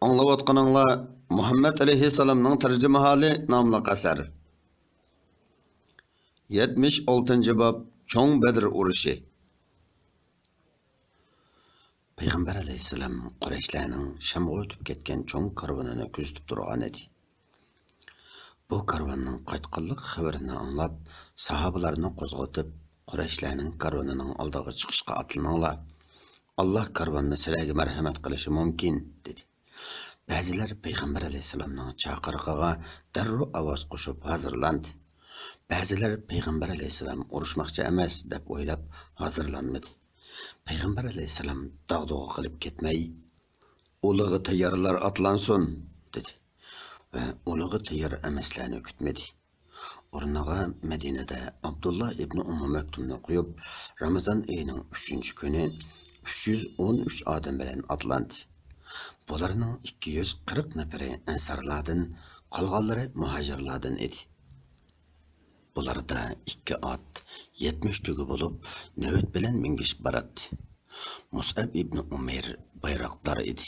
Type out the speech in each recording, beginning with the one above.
Anlayotganыңlar Muhammed Aleyhisselam'ның tercüme hali namlı asar. 76. bab Çoğun Bedir uruşu. Peygamber Aleyhisselam Kureyşlerinin Şam'a ötüp ketken çoğun karvanını küzütüp durgan edi. Bu karvanın qaytqanlıq xəbərini anlap, sahabalarını qozğatıp, Kureyşlerinin karvanının aldığı çıkışqa atılınanlar, Allah karvanını sizlarga merhamet qilishi mumkin, dedi. Bəziler Peygamber Aleyhisselam'ның çağırğıga darru avaz qoşup hazırlandı. Bəziler Peygamber Aleyhisselam uruşmaqçı emas deb oylap hazırlanmadı. Peygamber Aleyhisselam dağdığı qilib ketmey, uluğu tayyarlar atlansın, dedi. Ve uluğu tayyar emaslarını kütmedi. Ornağa Medine'de Abdullah ibn Mektum'unu qoyup, Ramazan ayının 3. günü 313 adam bilen atlandı. Bularının 240 neferi ensarlardan, qalğanları muhacirlardan edi. Bularda 2 at, 70 tügü bulup, nöbet bilen mingiş baratdı. Mus'ab ibn Umeyr bayrakları idi.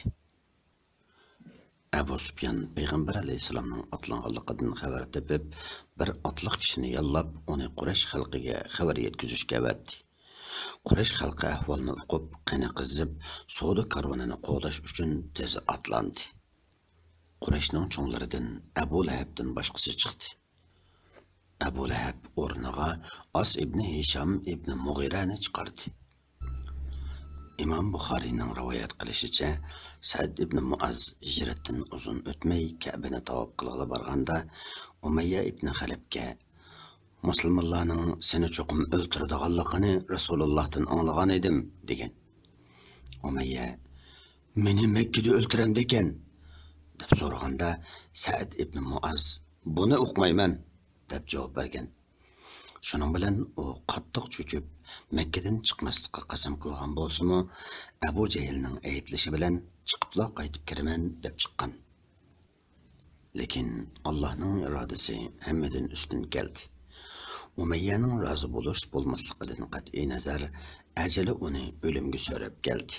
Ebu Süfyan Peygamber Aleyhisselam'ның atlanğanlıqıdan xabar tepip, bir atlıq kişini yallap, onu Quraysh xalqiga xabar yetkizishga vatdi. Quraysh xalqi ahvolni uqib, qani qizib, savdo karvanini qo'g'dash uchun tez atlandi. Qurayshning cho'nglaridan Abu Lahabdan boshqasi chiqdi. Abu Lahab o'rniga As ibn Hisham ibn Mughirani chiqardi. İmam Buxariyning rivoyat qilishicha, Sa'd ibn Muaz hijratdan uzun o'tmay Ka'bani tavob qilg'ili borganda, Umayya ibn Xalabga Müslümanlarning seni cho'qim o'ltiradiganligini Rasulullohdan anglagan edim, degan. Umayya, meni Makkada o'ltiramdi ekan, deb so'raganda, Sa'd ibn Muaz, buni uqmayman, deb javob bergan. Shuning bilan u qattiq cho'chib, Makkadan chiqmaslikqa qasam qilgan bo'lsa-mu, Abu Jahlning ayblishi bilan chiqibla qaytib kiraman deb chiqqan. Lekin Allohning irodasi hammadan ustun keldi. Umayyaning rozi bo'lish bo'lmasligidan qat'iy nazar, ajali uni o'limga so'rab keldi.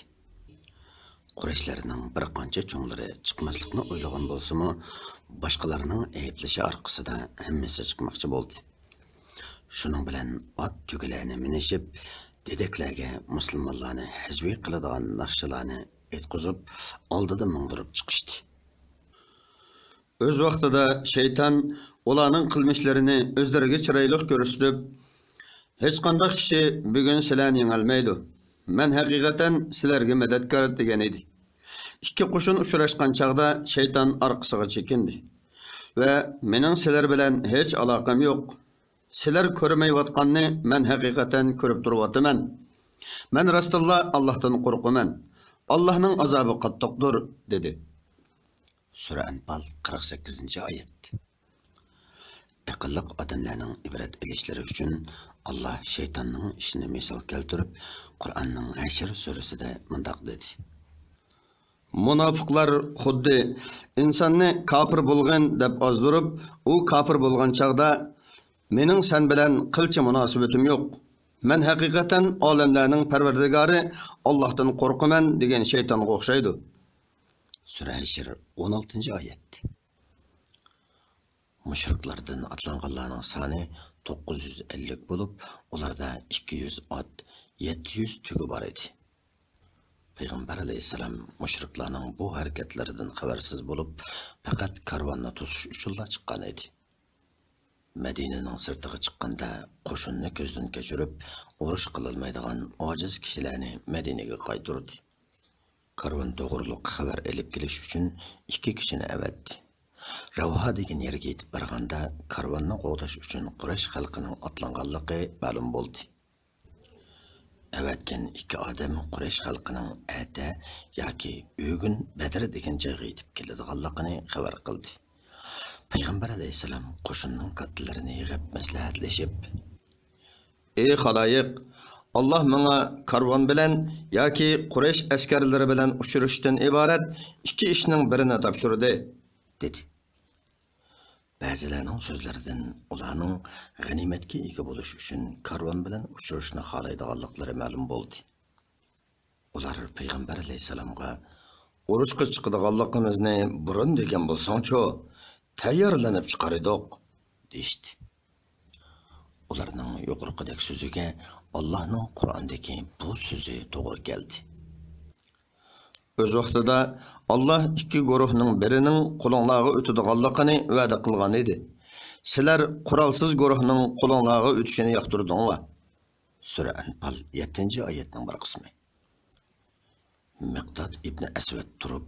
Qurayshlarning bir qancha cho'nglari chiqmaslikni o'ylagan bo'lsa-mu, boshqalarning ayblishi orqasida hammasi chiqmoqchi bo'ldi. Shuning bilan ot tugilarni minishib, dedeklarga musulmonlarni hajviy qiladigan naqshalarni aytqizib, oldida mingdirib chiqishdi. Öz vaqtida shayton ularning qilmishlarini o'zlariga chiroyli ko'rsatib, hech qanday kishi bugun sizlarni yengolmaydi. Men haqiqatan sizlarga madadkor degan edi. Ikki qo'shin uchrashgan chaqda shayton orqasiga chekindi va mening sizlar bilan hech aloqam yo'q. Sizlar ko'rmayotganni men haqiqatan ko'rib turibman. Men rastilla Allohdan qo'rqaman. Allohning azobi qattiqdir, dedi. Sura Anfal 48-oyat. Aqlliq odamlarning ibrat olishlari uchun Allah shaytonning ishini misol keltirib, Qur'onning Hashr surasida mundaq dedi. Munofiqlar xuddi insonni kafir bo'lgan deb ozdirib, u kafir bo'lgan chaqda mening sen bilan qilcha munosabatim yo'q. Men haqiqatan olamlarning parvardigori Allohdan qo'rqaman degan shaytonga o'xshaydi. Sura Hashr 16-oyat. Mushriklardan atlanganlarning soni 950 bo'lib, ularda 200 ot, 700 tugi bor edi. Peygamber Aleyhisselam mushriklarning bu harakatlaridan xabarsiz bo'lib, faqat karvonni to'sish uchun chiqqan edi. Medine'nin sirtiga chiqqanda qo'shinni ko'zdan kechirib, urush qilolmaydigan ojiz kishilarni Medine'ga qaytardi. Karvan to'g'riliq xabar elib kelish uchun 2 kishini avatdi. Ravha degan yerga yetib borganda karvonni qo'g'dash uchun Quraysh xalqining otlanganligi ma'lum bo'ldi. Avatgan 2 odam Quraysh xalqining ata yoki ugun Badr degan joyga yetib keladiganligini xabar qildi. Peygamber Aleyhisselam qo'shinning kattalarini yig'ib maslahatlashib, "Ey xaloyiq, Allah menga karvon bilan yoki Quraysh askarlari bilan uchrashishdan iborat 2 ishning birini topshirdi", dedi. Ba'zilarning so'zlaridan ularning g'animatga ega bo'lish uchun karvon bilan uchrashishni xohlaydiganliklari ma'lum bo'ldi. Ular Peygamber Aleyhisselamga Urushqa chiqadiganligimizni burun degan bo'lsangchu, tayyorlanib chiqar edik, deyishdi. Ularning yuqorqidek so'ziga Allohning Qur'ondagi bu so'zi to'g'ri keldi. O'z vaqtida Alloh ikki guruhning birining qo'linglarga o'tadiganligini va'da qilgan edi. Sizlar qurolsiz guruhning qo'linglarga o'tishini yoqtirdinglar. Sura Anfal 7-oyatning bir qismi. Miqdod ibn Asvad turib,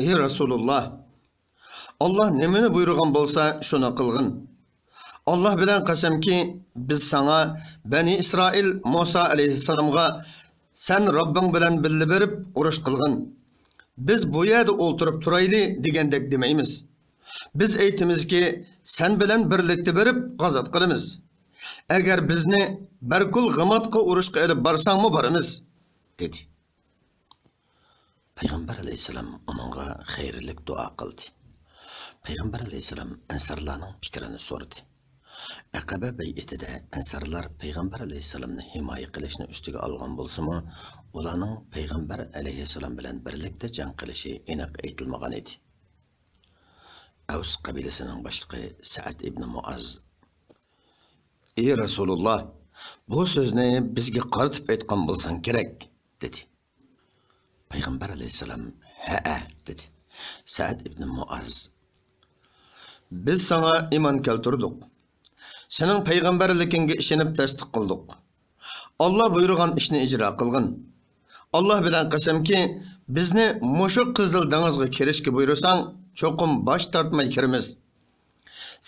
Ey Rasululloh, Allah nimani buyurgan bo'lsa, shuni qilgin. Allah bilan qasamki, biz sana Bani İsrail Musa alayhissalomga sen Rabbing bilan birga berib urush qilgin. Biz bu yerda o'ltirib turayli degandek demaymiz. Biz aytimizki, sen bilan birlikda berib g'azot qilamiz. Agar bizni Barkul G'amatga urushga elib barsangmi boramiz, dedi. Payg'ambar alayhisalom uningga xayrlik duo qildi. Payg'ambar alayhisalom ansarlarning fikrini so'radi. Aqaba bay'atida ansarlar Payg'ambar alayhisalomni himoya qilishni ustiga olgan bo'lsa-mu, ularning Payg'ambar alayhisalom bilan birlikda jang qilishi aniq aytilmagan edi. Aws qabilasining boshlig'i Sa'd ibn Muaz, Ey Rasululloh, bu so'zni bizga qaratib aytgan bo'lsang kerak, dedi. Payg'ambar alayhisalom ha dedi. Sa'd ibn Muaz, biz sana iymon keltirdik. Sening payg'ambarligingga ishonib tasdiq qildik. Alloh buyurgan ishni ijro qilgin. Alloh bilan qasamki, bizni mushu qizil dengizga kirishga buyursang, cho'qim bosh tortmay kiramiz.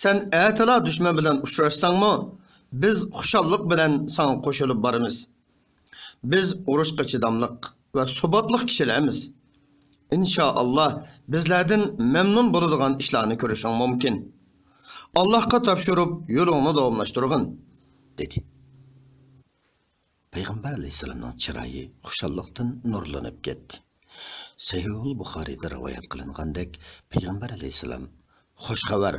Sen atala dushman bilan uchrashsangmi, biz xushallik bilan sana qo'shilib boramiz. Biz urushga chidamliq va subatliq kishilarmiz. İnşallah bizlerden memnun bo'ladigan ishlarni ko'rishing mumkin. Allohga topshirib yo'lingni davomlashtirgin, dedi. Payg'ambar alayhisalomning chiroyi xushallikdan nurlanib ketdi. Sahihul Buxoriyda rivoyat qilingandek, Payg'ambar alayhisalom xush xabar.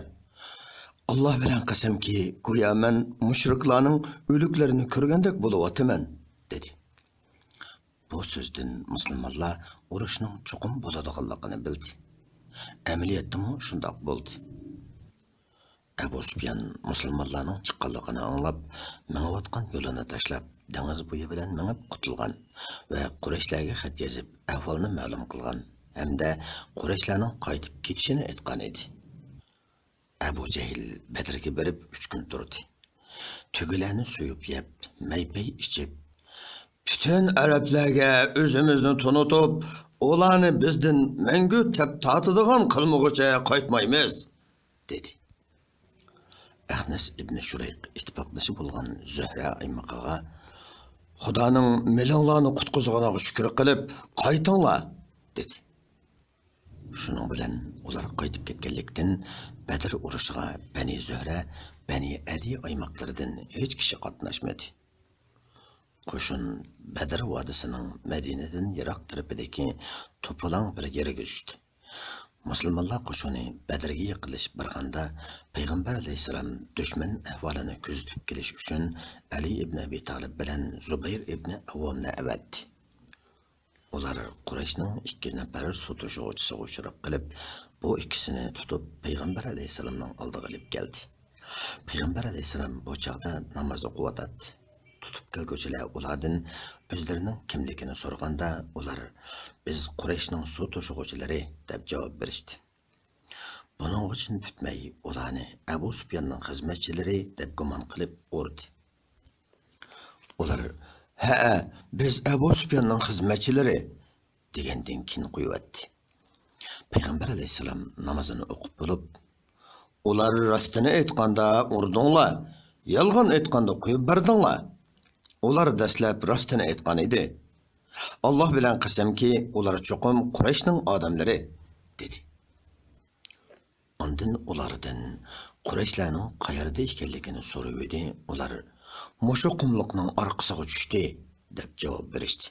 Alloh bilan qasamki, go'yo men mushriklarning o'liklarini ko'rgandek bo'layotman, dedi. Bu so'zdan musulmonlar urushning cho'qim bo'ladiganligini bildi. Amaliyotda shundoq bo'ldi. Abu Sufyan musulmonlarning chiqqanligini anglab, mengayotgan yo'lini tashlab, dengiz bo'yi bilan mengib qutulgan va Qurayshlarga xat yozib, ahvolni ma'lum qilgan hamda Qurayshlarning qaytib ketishini aytgan edi. Abu Jahl Badrga berib 3 kun turdi. Tugularni suyib yeb, maypay ichib, bütün Araplarga o'zimizni tunutib, ularni bizdan mangu tap tortadigan qilmoqcha qaytmaymiz, dedi. Ahnas ibn Shurayq ittifoqdoshi bo'lgan Zuhra aymoqiga Xudoning millionlarni qutqizganiga shukr qilib, qaytinglar, dedi. Shuning bilan ular qaytib ketganlikdan Badr urushiga Bani Zuhra, Bani Adi aymoqlaridan hech kishi qatnashmadi. Qo'shin Badr vodisining Madinadan yiroq tarafidagi to'polon bir yerga tushdi. Musulmonlar qo'shini Badrga yiqilishib borganda Payg'ambar alayhisalom dushman ahvolini kuzatib kelish uchun Ali ibn Abi Talib bilan Zubayr ibn Avvomni avatdi. Ular Qurayshning 2 nafar sotuvchisiga uchrab qilib, bu ikkisini tutib Payg'ambar alayhisalomning oldiga olib keldi. Payg'ambar alayhisalom bu chaqda namoz o'qiyotdi. Tutib kelguvchilar ulardan o'zlarining kimligini so'raganda, ular biz Qurayshning suv to'shig'uvchilari deb javob berishdi. Buning uchun bitmay, ularni Abu Sufyanning xizmatchilari deb gumon qilib urdi. Ular ha, biz Abu Sufyanning xizmatchilari degandan keyin qo'yibdi. Payg'ambar alayhisalom namozini o'qib bo'lib, ular rostini aytganda urdinglar, yolg'on aytganda qo'yib berdinglar. Ular dastlab rostini aytgan edi. Alloh bilan qasamki, ular cho'qim Qurayshning odamlari, dedi. Ondan ulardan Qurayshlarning qayerda ekanligini so'rab edi. Ular mushu qumliqning orqasiga tushdi deb javob berishdi.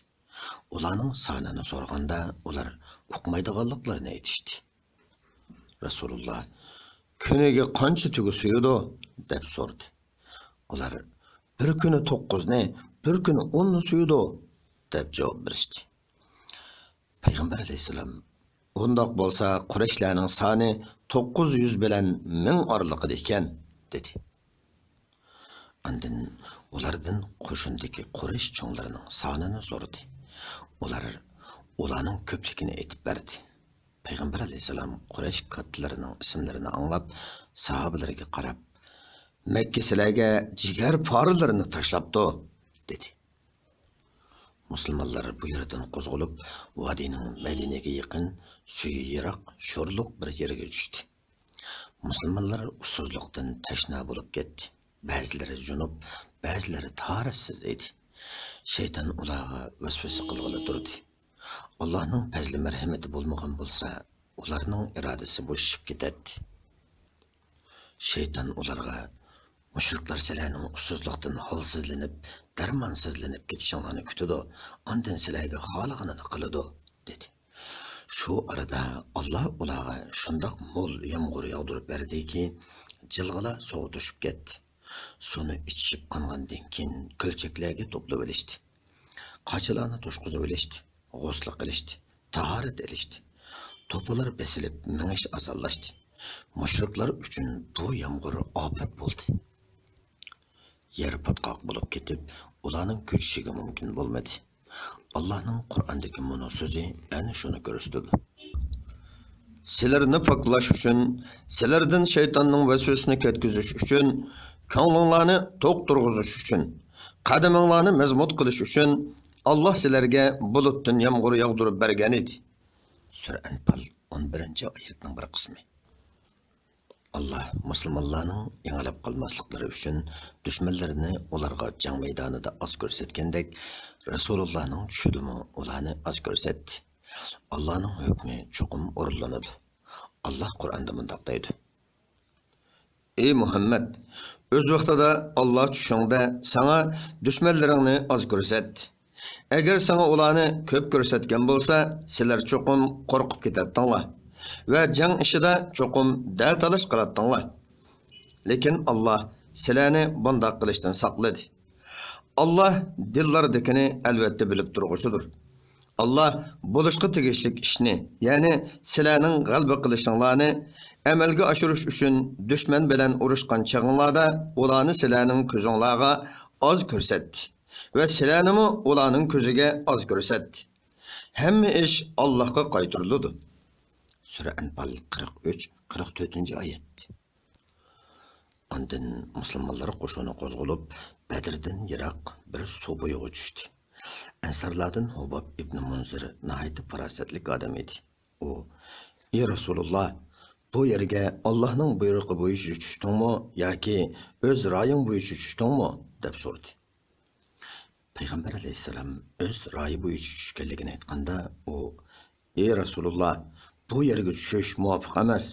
Ularning sonini so'raganda ular uqmaydiganliklarini aytishdi. Rasululloh kuniga qancha tugi suyudi deb so'rdi. Ular bir kuni 9 ni, bir kuni 10 ni suyudi deb javob berishdi. Payg'ambar alayhissalom Undaq bolsa Qurayshlarning soni 900 bilan 1000 oralig'ida ekan, dedi. andin ulardan qo'shindagi Quraysh cho'nglarining sonini so'radi. Ularning ko'pligini aytib berdi. Payg'ambar alayhissalom Quraysh kattalarining ismlarini anglab, sahobalariga qarab, Makka sizlarga jigar poralarini tashlabdi, dedi. Musulmonlar bu yerdan qo'zg'alib, vadiyning Madinaga yaqin, suyi yiroq, sho'rliq bir yerga tushdi. Musulmonlar usuzlikdan tashna bo'lib ketdi. Ba'zilari junub, ba'zilari taharatsiz edi. Shayton ularga vasvasa qilg'ili turdi. Allohning fazli marhamati bo'lmagan bo'lsa, ularning irodasi bo'shib ketadi. Shayton ularga mushriklar sizlarning usuzlikdan holsizlanib, darmonsizlanib ketishinglarni kutadi, ondan sizlarga xohlaganini qiladi, dedi. Shu arada Alloh ularga shundoq mo'l yomg'ir yog'dirib berdiki, jilg'ala suv tushib ketdi. Suvni ichib qongandan keyin ko'lchaklarga to'plab olishdi. Qochilarni to'shqizib olishdi, g'usl qilishdi, tahorat elishdi. To'plar besilib, mingish osonlashdi. Mushriklar uchun bu yomg'ir ofat bo'ldi. Yer patqoq bo'lib ketib, ularning ko'chishiga mumkin bo'lmadi. Allohning Qur'ondagi bunu so'zi ana shuni ko'rsatadi. Sizlarni poklash uchun, sizlardan shaytonning vasvasasini ketkizish uchun, ko'nglingizni to'q turg'izish uchun, qadaminglarni mazmut qilish uchun Alloh sizlarga bulutdan yomg'ir yog'dirib bergan edi. Sura Anfal 11-oyatning bir qismi. Allah musulmonlarning yanglab qolmasliklari uchun dushmanlarini ularga jang maydonida oz ko'rsatgandek, Rasulullohning tushudimi ularni oz ko'rsatdi. Allohning hukmi cho'qim o'rinlanadi. Allah Qur'onda mundaq deydi: Ey Muhammad, o'z vaqtida Alloh tushingda sana dushmanlaringni oz ko'rsatdi. Agar sana ularni ko'p ko'rsatgan bo'lsa, sizlar cho'qim qo'rqib ketadinglar va jang ishida cho'qim da'talash qiladinglar. Lekin Alloh sizlarni bunday qilishdan saqladi. Alloh dillardagini albatta bilib turg'uchidir. Alloh bo'lishqa tegishli ishni, ya'ni sizlarning g'alaba qilishinglarni amalga oshirish uchun dushman bilan urushgan chaqinglarda ularni sizlarning ko'zinglarga oz ko'rsatdi va sizlarni ularning ko'ziga oz ko'rsatdi. Hamma ish Allohga qaytariladi. Sura Anfal 43-44-oyat. Ondan musulmonlar qo'shini qo'zg'alib, Badrdan yiroq bir suv bo'yiga tushdi. Ansarlardan Hubab ibn Munzir nahayt farosatli odam edi. U: "Ey Rasululloh, bu yerga Allohning buyrug'i bo'yicha tushdingmi yoki o'z ra'ying bo'yicha tushdingmi?" deb so'radi. Payg'ambar alayhissalom o'z ra'yi bo'yicha tushganligini aytganda, u: "Ey Rasululloh, bu yerga tushish muvofiq emas.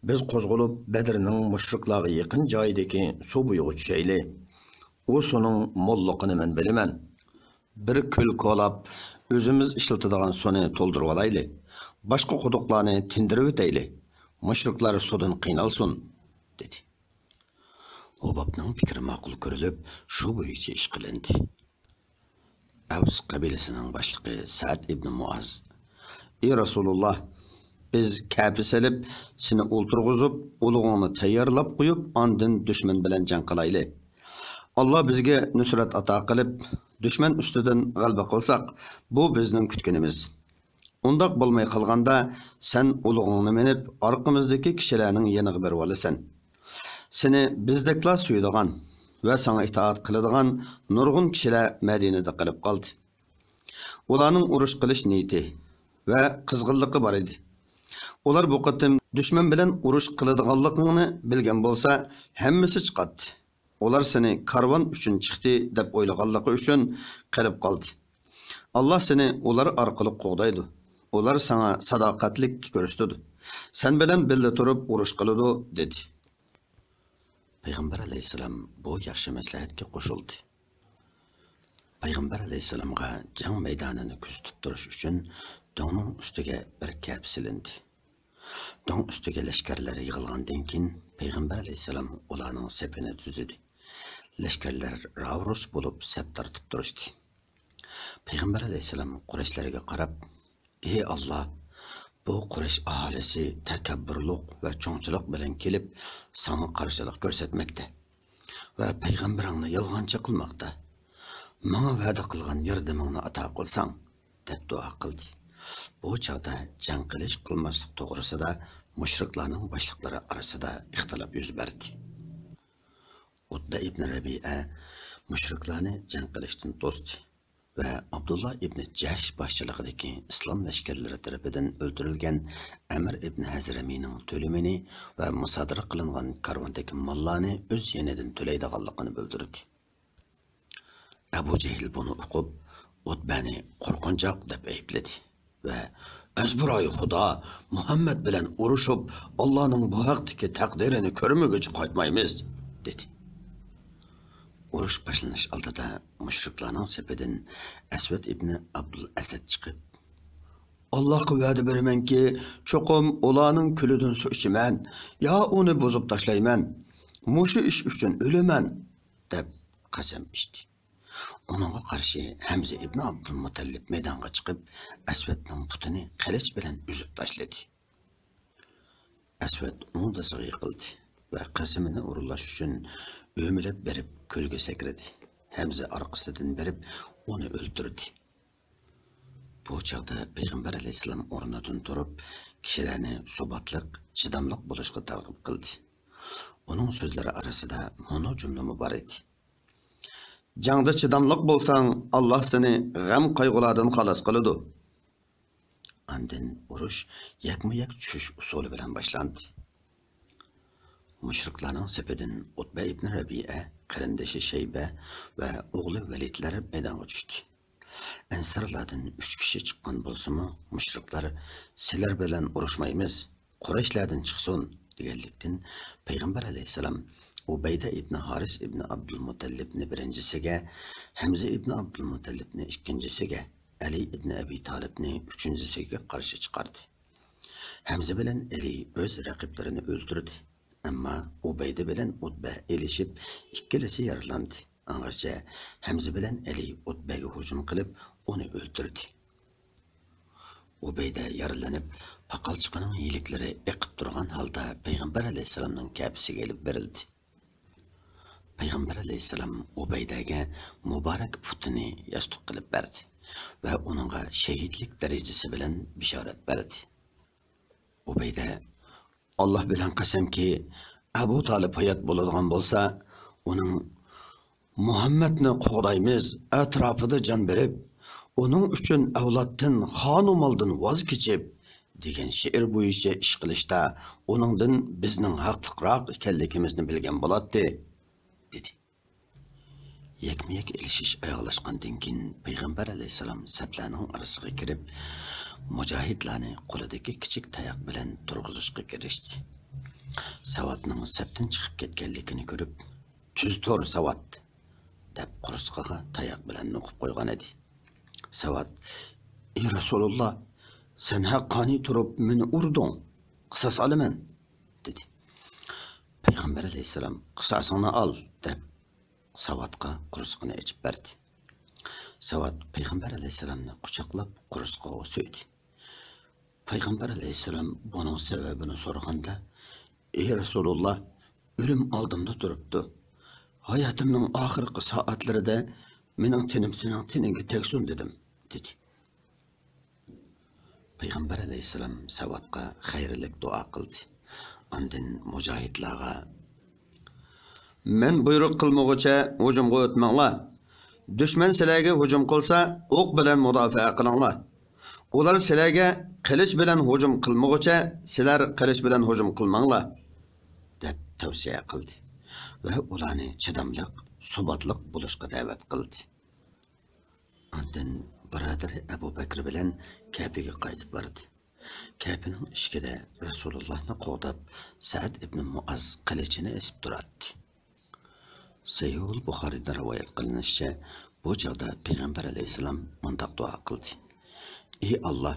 Biz qo'zg'alib Badrning mushriklarga yaqin joyidagi suv bo'yiga tushayli. U suvning mo'lligini men bilaman. Bir ko'l ko'lab, o'zimiz ishlatadigan suvni to'ldirib olayli. Boshqa quduqlarni tindirib o'tayli. Mushriklar suvdan qiynalsin", dedi. Hubabning fikri ma'qul ko'rilib, shu bo'yicha ish qilindi. Avs qabilasining boshlig'i Sa'd ibn Muaz: "Ey Rasululloh, biz Ka'ba selib, seni o'ltirg'izib, ulug'ingni tayyorlab qo'yib, ondan dushman bilan jang qilayli. Alloh bizga nusrat ato qilib, dushman ustidan g'alaba qilsak, bu bizning kutganimiz. Undaq bo'lmay qolganda, sen ulug'ingni minib, orqamizdagi kishilarning yeniga berib olasan. Seni bizdeklar suyadigan va sana itoat qiladigan nurg'un kishilar Madinada qilib qoldi. Ularning urush qilish niyati va qizg'inligi bor edi. Ular bu qatim dushman bilan urush qiladiganligini bilgan bo'lsa, hammasi chiqadi. Ular seni karvon uchun chiqdi deb o'ylaganligi uchun qilib qoldi. Alloh seni ular orqali qo'g'daydi. Ular sana sadoqatlik ko'rsatadi. Sen bilan birga turib urush qiladi", dedi. Payg'ambar alayhissalom bu yaxshi maslahatga qo'shildi. Payg'ambar alayhissalomga jang maydonini kuzatib turish uchun dongning ustiga bir kap silindi. Dong ustiga lashkarlar yig'ilgandan keyin Payg'ambar alayhissalom ularning safini tuzdi. Lashkarlar ravrush bo'lib saf tortib turishdi. Payg'ambar alayhissalom Qurayshlarga qarab: ey Allah, bu Quraysh ahalisi takabburluq va cho'ngchilik bilan kelib sana qarshilik ko'rsatmoqda va payg'ambaringni yolg'onchi qilmoqda. Menga va'da qilgan yordamingni ato qilsang, deb duo qildi. Bu chog'da jang qilish qilmaslik to'g'risida mushriklarning boshliqlari orasida ixtilof yuz berdi. Utba ibn Rabi'a mushriklarni jang qilishdan to'sdi ve Abdullah ibn Jahsh boshchiligidagi islom lashkarlari tarafidan o'ldirilgan Amr ibn Hazramining to'limini va musodara qilingan karvondagi mollarni o'z yenidan to'laydiganligini bildirdi. Abu Jahl buni o'qib, Utbani qo'rqinchoq deb aybladi ve "Azbiroy Xudo, Muhammad bilan urushib, Allohning bu haqdagi taqdirini ko'rmaguncha qaytmaymiz" dedi. Urush başlanış aldıda müşriklarning sepidan Asvad ibn Abdul Asad chiqib, "Allohga va'da beramanki, cho'qim ularning kulidan suv ichaman, yo uni buzib tashlayman, mushu ish uchun o'laman" deb qasam ichdi. Onunga qarshi Hamza ibn Abdul Muttalib maydonga chiqib, Aswadning putini qilich bilan uzib tashladi. Asvad undasiga yiqildi ve qasamini o'rinlash uchun ömülep berip kölge sekredi. Hamza arkasından berip onu öldürdü. Bu çağda Peygamber aleyhisselam ornadan durup kişilerini sobatlık, çidamlık buluşqa targib kıldı. Onun sözleri arasında mono cümle mübarek. "Cangda çidamlık bolsan Allah seni gam kaygılardan xalas kılıdı." Andın uruş yakma-yak düşüş usulü bilen başlandı. Müşriklarning sepidan Utba ibn Rabi'a, qarindoshi Shayba va o'g'li Validlar maydonga tushdi. Ansarlardan 3 kishi chiqqan bo'lsa-mu, mushriklar "Sizlar bilan urushmaymiz, Qurayshlardan chiqsin" deganlikdan Payg'ambar alayhisalom Ubayda ibn Haris ibn Abdul Muttalibni birinchisiga, Hamza ibn Abdul Muttalibni ikkinchisiga, Ali ibn Abi Talibni uchinchisiga qarshi chiqardi. Hamza bilan Ali o'z raqiblarini o'ldirdi. Ama Ubayda bilen Utba elişip ikkilisi yaralandı. Angarca Hamza bilen Ali Utba'ga hücum qilib onu öldürdü. Ubayda yaralanıp paqalchiqaning yiliklari eqib turgan halda Peygamber aleyhisselamning kapisiga elib berildi. Peygamber aleyhisselam Ubaydaga muborak putini yastuq qilib berdi ve onunga şehitlik derecesi bilen bisharat berdi. Ubayda, "Allah bilan qasamki, Abu Talib hayat bo'ladigan bo'lsa, uning Muhammadni qo'g'daymiz, atrofida jon berib, uning uchun avloddan, xonumoldan voz kechib degan she'r bo'yicha ish qilishda uningdan bizning haqliqroq ekanligimizni bilgan bo'ladi" dedi. Yakma-yak elishish oyoqlashgandan keyin Payg'ambar alayhisalom saplarning orasiga kirib, mujohidlarni qo'lidagi kichik tayoq bilan turg'izishga kirishdi. Savatning sapdan chiqib ketganligini ko'rib, "Tuz tur Savat" deb qursqiga tayoq bilan o'qib qo'ygan edi. Savat, "Ey Rasululloh, sen haqqani turib meni urding, qisas olaman" dedi. Payg'ambar alayhisalom "Qisasini ol" deb Savatga qursqini ichib berdi. Savat Peygamber aleyhisselamni quchoqlab qursqiga so'ydi. Peygamber aleyhisselam bunun sebebini so'raganda, "Ey Rasululloh, ölüm oldimda turibdi. Hayotimning oxirgi soatlarida mening tinim sening tiningga tegsin" dedim dedi. Peygamber aleyhisselam Savatga xayrlik duo qildi. Ondan mujohidlarga, "Men buyruq qilmoqcha hujumga o'tmanglar. Düşman sizlarga hücum qilsa, o'q bilan mudofaa qilinglar. Ular sizlarga qilich bilan hücum qilmoqcha, sizlar qilich bilan hücum qilmanglar" deb tavsiya qildi va ularni chidamliq, subatliq bo'lishga da'vat qildi. Ondan birodari Abu Bakr bilan Kabiga qaytib bordi. Kabining ishkida Rasulullohni qo'dab Sa'd ibn Muaz qilichini esib turardi. Sahih Buxoriyda rivoyat qilinishicha, bu chog'da Payg'ambar alayhisalom mundaq duo qildi: "Ey Allah,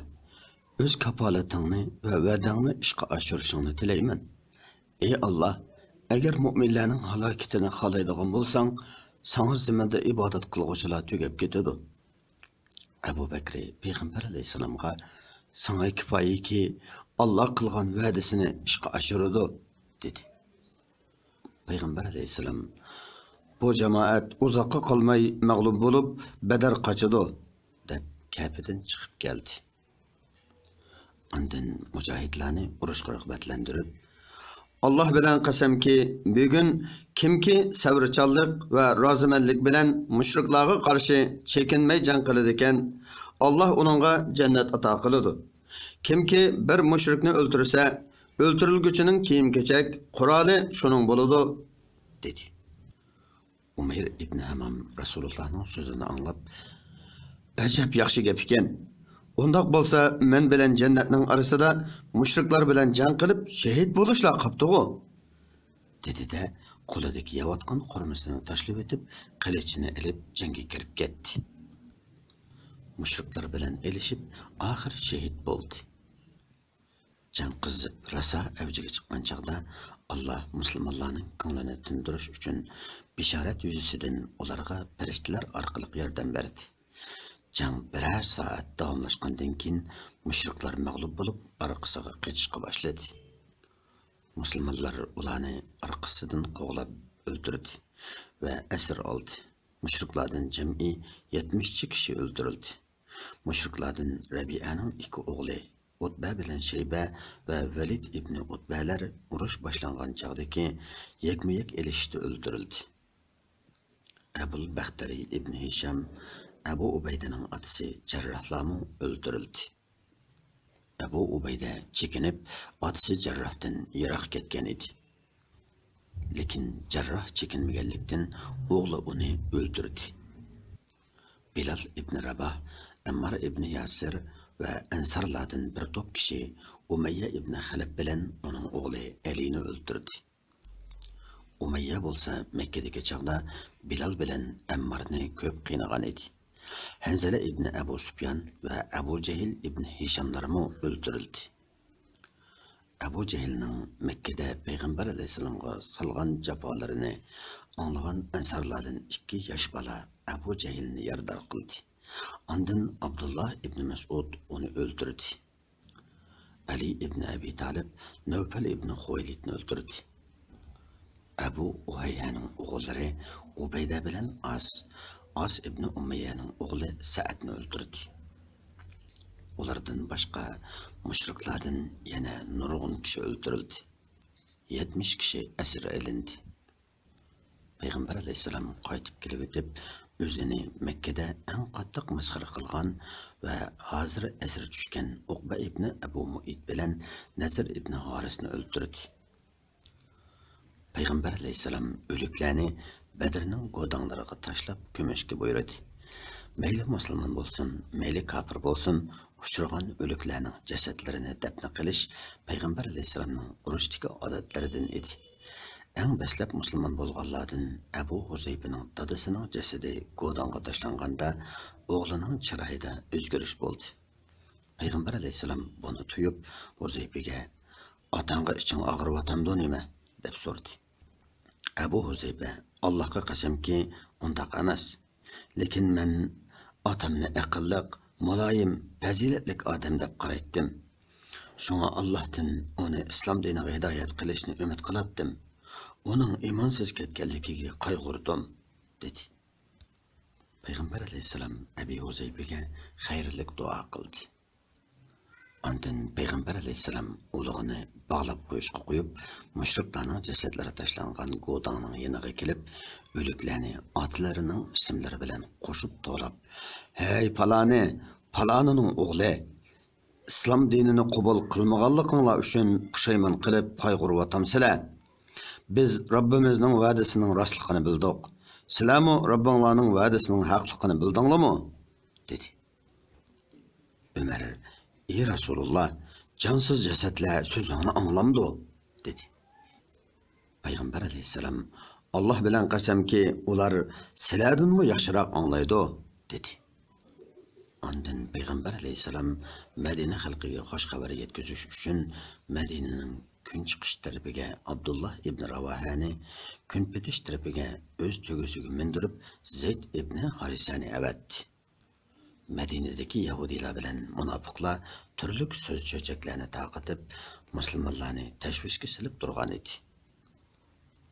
o'z kafolatingni va va'dangni ishga oshirishingni tilayman. Ey Allah, agar mu'minlarning halokatini xohlaydigan bo'lsang, sana zimada ibodat qilguvchilar tugab ketadi." Abu Bakr Payg'ambar alayhisalomga Sana kifoyaki Allah qilgan va'dasini ishga oshiradi, dedi. Payg'ambar alayhissalom bu jamoat uzoqqa qolmay mag'lub bo'lib Badr qochadi, deb kafidan chiqib keldi. Ondan mujohidlarni urushga rag'batlantirib, Allah bilan qasamki, bugun kimki sabrchanlik va rozimanlik bilan mushriklarga qarshi chekinmay jang qiladi ekan, Allah uningga jannat ato qiladi. Kimki bir mushrikni o'ldirsa, o'ldirilguchining kiyim-kechak, quroli shuning bo'ladi, dedi. Umayr ibn Hamam Rasulullohning so'zini anglab, "Ajab yaxshi gap ekan. Undaq bo'lsa, men bilan jannatning orasida mushriklar bilan jang qilib shahid bo'lishlar qopti-ku", dedi-de, qo'lidagi yavotgan qurmisini tashlab etib, qilichini ilib jangga kirib ketdi. Mushriklar bilan elishib, oxir shahid bo'ldi. Jang qizib rasa avjiga chiqqan chaqda Allah musulmonlarning ko'nglini tindirish uchun bishorat yuzisidan ularga farishtalar orqali yordam berdi. Jang birer soat davomlashgandan keyin mushriklar mag'lub bo'lib, orqasiga qochishga boshladi. Musulmonlar ularni orqasidan qovlab o'ldirdi va asir oldi. Mushriklardan jami 70 kishi o'ldirildi. Mushriklardan Rabi'aning ikki o'g'li Utba bilan Shayba va Valid ibn Utbalar urush boshlangan chaqdagi yakma-yak elishda o'ldirildi. Abul Baxtari ibn Hisham Abu Ubaydaning otasi Jarrohlarmi o'ldirildi. Abu Ubayda chekinib, otasi Jarrohdan yiroq ketgan edi. Lekin Jarroh chekinmaganlikdan o'g'li uni o'ldirdi. Bilal ibn Rabah, Ammar ibn Yasir va Ansarlardan bir to'p kishi Umayya ibn Xalab bilan uning o'g'li Alini o'ldirdi. Umayya bo'lsa Makkadagi chaqda Bilal bilan Ammarni ko'p qiynagan edi. Hanzala ibn Abu Sufyan va Abu Jahl ibn Hishamlarmi o'ldirildi. Abu Jahlning Makkada payg'ambar alayhisalomga salgan jafolarini anglagan ansarlardan 2 yosh bola Abu Jahlni yordar qildi. Ondan Abdullah ibn Mas'ud uni o'ldirdi. Ali ibn Abi Talib Nawfal ibn Xuvaylidni o'ldirdi. Abu Uhayyaning o'g'illari Ubayda bilan As ibn Umayyaning o'g'li Sa'adni o'ldirdi. Ulardan boshqa mushriklardan yana nurg'un kishi o'ldirildi. 70 kishi asir olindi. Payg'ambar alayhisalom qaytib kelib o'tib, o'zini Makkada eng qattiq masxara qilgan va hozir asir tushgan Uqba ibn Abu Mu'id bilan Nazir ibn Harisni o'ldirdi. Payg'ambar alayhisalom o'liklarni Badrning go'danlariga tashlab ko'mishga buyurdi. Mayli musulmon bo'lsin, mayli kafir bo'lsin, uchirgan o'liklarning jasadlarini dafn qilish payg'ambar alayhisalomning urushdagi odatlaridan edi. Eng dastlab musulmon bo'lganlardan Abu Huzayfaning dadasining jasadi go'donga tashlanganda o'g'lining chiroyida o'zgarish bo'ldi. Payg'ambar alayhisalom buni tuyib Huzayfaga "Otangga iching og'riyotamdi nima?" deb so'radi. Abu Huzayfa Allohga qasamki, undaq emas. Lekin men otamni aqlliq, muloyim, fazilatlik odam deb qaraydim. Shunga Allohdan uni islom diniga hidoyat qilishni umid qilatdim. Uning imonsiz ketganligiga qayg'urdim, dedi. Payg'ambar alayhisalom Abu Huzayfaga xayrlik duo qildi. Ondan payg'ambar alayhisalom ulug'ini bog'lab qo'yishga qo'yib, mushriklarning jasadlari tashlangan go'donning yoniga kelib, o'liklarni otlarining ismlari bilan qo'shib to'lab, "Hey palani, palanining o'g'li, islom dinini qabul qilmaganliginglar uchun pushaymon qilib qayg'uryapsizlar. Biz Robbimizning va'dasining rostligini bildik. Sizlarmi Robbinglarning va'dasining haqligini bildinglarmi?" dedi. Umar: "Ey Rasulullah, cansız jasadlar sözünü anglamdı", dedi. Payg'ambar alayhisalom: "Allah bilan qasamki, ular sizlardanmi yaxshiroq anglaydi", dedi. Ondan payg'ambar alayhisalom Madina xalqiga xush xabar yetkazish uchun Madinaning kun chiqish tarafiga Abdullah ibn Ravahani, kun bitish tarafiga o'z tugasiga mindirib Zayd ibn Harisani avatdi. Madinadagi Yahudilar bilan munofiqlar turli so'z cho'chaklarni taqitib, musulmonlarni tashvishga silib turgan edi.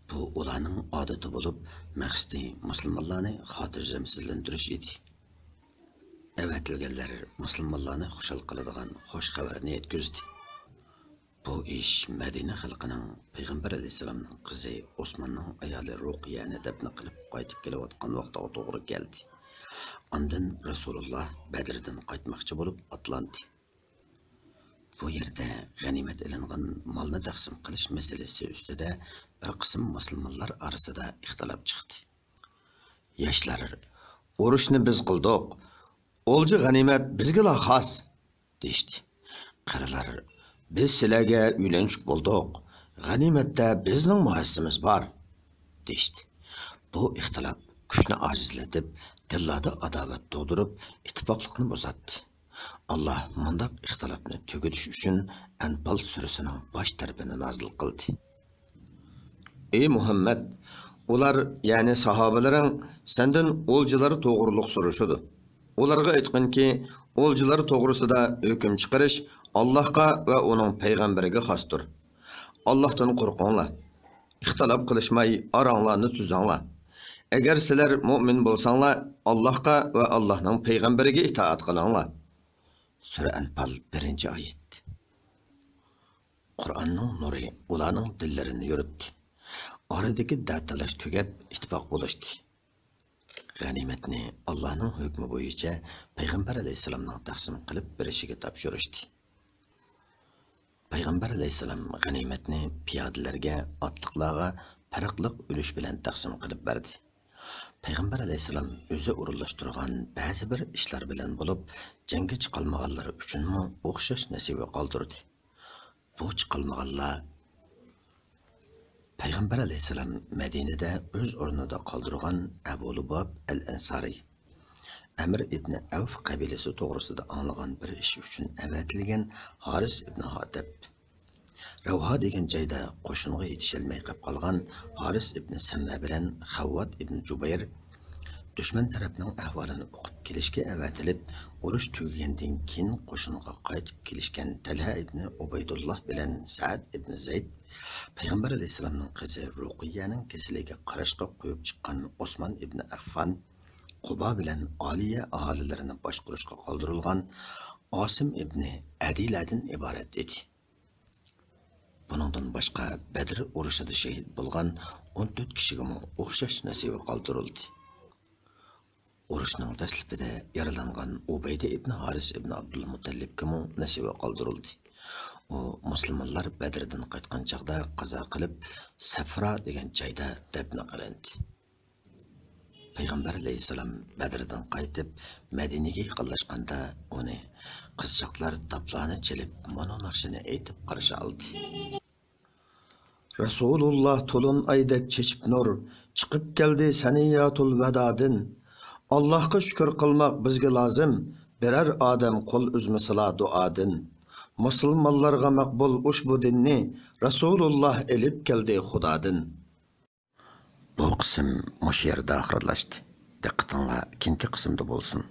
Bu ularning odati bo'lib, maqsadi musulmonlarni xotirjamsizlantirish edi. Avatilganlar musulmonlarni xushal qiladigan xush xabarni yetkazdi. Bu ish Madina xalqining Payg'ambar alayhisolamning qizi Osmonning ayoli Ruqiyani dafn qilib qaytib kelayotgan vaqtga to'g'ri keldi. Ondan Rasululloh Badrdan qaytmoqchi bo'lib otlandi. Bu yerda g'animat ilingan molni taqsim qilish masalasi ustida bir qism musulmonlar orasida ixtilof chiqdi. Yoshlar, urushni biz qildik, o'lji g'animat bizga xos deydi. Qarilar, biz sizlarga uylanishib bo'ldik, g'animatda bizning muhassimiz bor deydi. Bu ixtilof kuchni ojizlatib, dillarda adovat tug'dirib, ittifoqlikni buzatdi. Allah mundaq ixtilofni tugutish uchun Anfal surasining bosh tarafini nozil qildi. Ey Muhammad, ular, ya'ni sahobalaring sendan o'ljilar to'g'riliq so'rashadi. Ularga aytqinki, o'ljilar to'g'risida hukm chiqarish Allohga va uning payg'ambariga xosdir. Allohdan qo'rqinglar. Ixtilof qilishmay oranglarni tuzinglar. Agar sizlar mu'min bo'lsanglar, Allohga va Allohning payg'ambariga itoat qilinglar. Sura Anfal 1-oyat. Qur'onning nuri ularning dillarini yuritdi. Oradagi da'talash tugab ittifoq bo'lishdi. G'animatni Allohning hukmi bo'yicha Payg'ambar alayhisolamning taqsim qilib berishiga topshirishdi. Payg'ambar alayhisolam g'animatni piyodalarga, otliqlarga farqli ulush bilan taqsim qilib berdi. Payg'ambar alayhisolam o'zi o'rinlashtirgan ba'zi bir ishlar bilan bo'lib, jangga chiqolmaganlar uchunmi o'xshash nasiba qoldirdi. Bu chiqolmaganlar Payg'ambar alayhisolam Madinada o'z o'rnida qoldirgan Abu Lubab al-Ansari, Amr ibn Avf qabilasi to'g'risida anglagan bir ish uchun avatilgan Haris ibn Hatib, Ravha degan joyda qo'shinga yetisholmay qolgan Haris ibn Samma bilan Xavvat ibn Jubayr dushman tarafning ahvolini o'qib kelishga avatilib, urush tugagandan keyin qo'shinga qaytib kelishgan Talha ibn Ubaydulloh bilan Sa'd ibn Zayd, Payg'ambar alayhisolamning qizi Ruqiyaning kasaliga qarashqa qo'yib chiqqan Osmon ibn Affan, Quba bilan Oliya aholilarini boshqarishga qoldirilgan Osim ibn Adiladan iborat edi. Buningdan boshqa Badr urushida shahid bo'lgan 14 kishiga o'xshash nasiba qoldirildi. Urushning dastlabida yaralangan Ubayda ibn Haris ibn Abdul Muttallibga nasiba qoldirildi. U musulmonlar Badrdan qaytgan chaqda qazo qilib Safra degan joyda dafn qilindi. Payg'ambar alayhisolam Badrdan qaytib Madinaga yaqinlashganda uni qizchaqlar taplani chelib, mono naqshini aytib qarshi oldi. Rasululloh to'lin aydak chechib nur chiqib keldi saniyatul vadadin. Allohga shukr qilmoq bizga lozim, birer odam qo'l uzmasala duodin. Musulmonlarga maqbul ushbu dinni Rasululloh elib keldi Xudodan. Bu qism mush yerda oxirlashdi. Diqqatinglar ikkinchi qismda bo'lsin.